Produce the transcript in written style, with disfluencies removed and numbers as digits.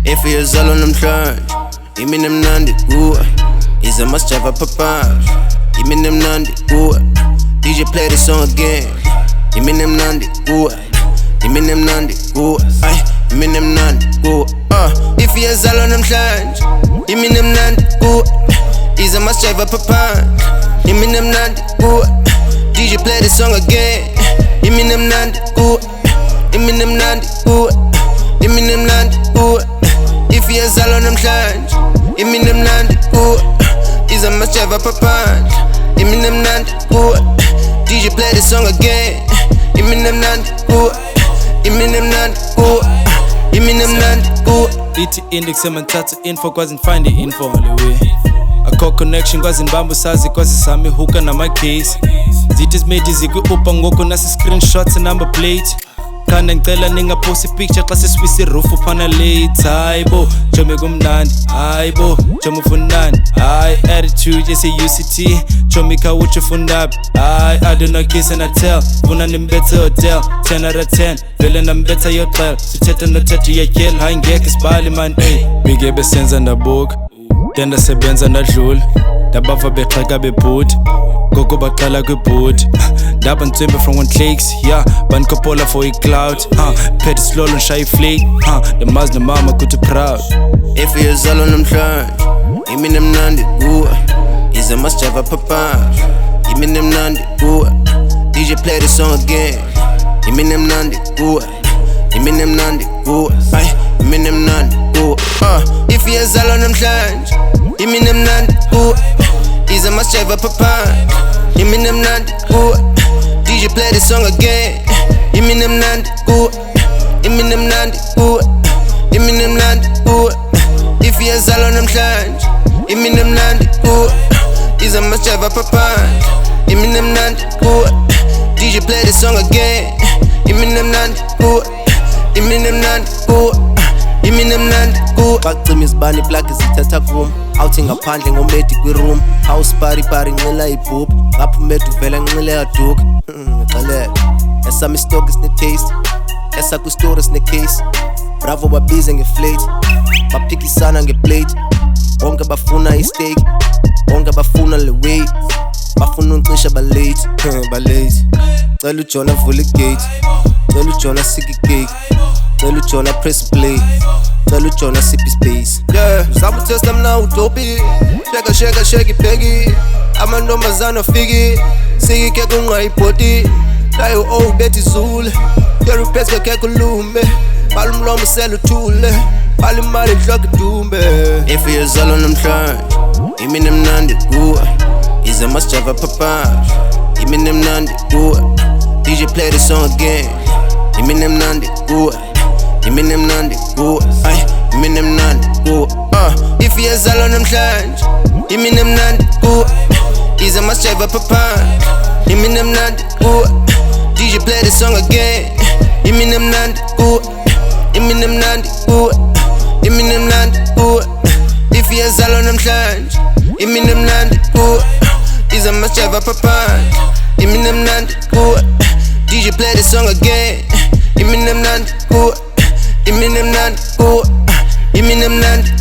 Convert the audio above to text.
If you're zalo namhlanje imini mnandi kuwe ize masijava papanje imini mnandi kuwe DJ play the song again imini mnandi kuwe imini mnandi kuwe imini mnandi kuwe If you're zalo namhlanje imini mnandi kuwe ize masijava papanje imini mnandi kuwe DJ play the song again imini mnandi kuwe imini mnandi kuwe imini mnandi kuwe If you're zalo namhlanje imini mnandi kuwe ize masijava papanje imini mnandi kuwe DJ play the song again imini mnandi kuwe imini mnandi kuwe imini mnandi kuwe Ithi index emantathu info kwazi ngifind info lewe Akho connection kwazi nibamba sazi kwazi sami hooka nama case Zithi zimedi zikwi-upa ngoku nasi screenshots number plate Khanda ngicela ningapost picture xa siswisa roof uphana late Hayibo, jome kumnandi Hayibo, jome ufunani Hayi, attitude yesi UCT Jome khawutsho ufundabi Hayi, I do not kiss and I tell Funa nimbethe hotel 10 out of 10 Vele nambetha yoxela Sithetha nothetha uyatyela Hayi ngekho isibali man Bike besenza ndabuka Tenda sebenza ndadlula Ndabava bexheka bebhuti Gogo baqala kwibhuti Ndaba ntsimbe from one cakes Yeah, bandikopola for i-cloud Phethe slolo nshaya i-flake Ndamazi nomama kuthi proud If you're zalo namhlanje imini mnandi kuwe ize masijava papanje imini mnandi kuwe DJ play the song again imini mnandi kuwe imini mnandi kuwe imini mnandi kuwe If you're zalo namhlanje imini mnandi kuwe ize masijava papanje imini mnandi kuwe DJ play the song again imini mnandi kuwe imini mnandi kuwe imini mnandi kuwe If you're zalo namhlanje imini mnandi kuwe ize masijava papanje imini mnandi kuwe DJ play the song again imini mnandi kuwe imini mnandi kuwe imini mnandi kuwe Bacima izibani plug zithatha kum Outing ngaphandle ngomedi kwi-room House party party nxila ibhubhi Ngapha umedu vele nxile yaduka Ngixelele Esami stock sine-taste Esakwi-story sine-case Bravo babize nge-flate Baphikisana nge-plate Bonke bafuna i-steak Bonke bafuna le-way Bafuna uncisha balate Balate Cela uJona vula i-gate Cela uJona sika i-cake Cela uJona press play Cela uJona siphi space Zama utesta mna udopi Sheka ibheki Amantombazana afiki Sika ikeke unqa ibhoti Layo bethi zule Yeri peska keke ulume Bala umlomo sela uthule Bala imali inhloko idumbe If you're zalo namhlanje imini mnandi kuwe ize masijava papanje imini mnandi kuwe DJ play the song again imini mnandi kuwe imini mnandi kuwe imini mnandi kuwe If you're zalo namhlanje imini mnandi kuwe ize masijava papanje imini mnandi kuwe DJ play the song again imini mnandi kuwe imini mnandi kuwe imini mnandi kuwe If you're zalo namhlanje imini mnandi kuwe ize masijava papanje imini mnandi kuwe DJ play the song again imini mnandi kuwe imini mnandi kuwe imini mnandi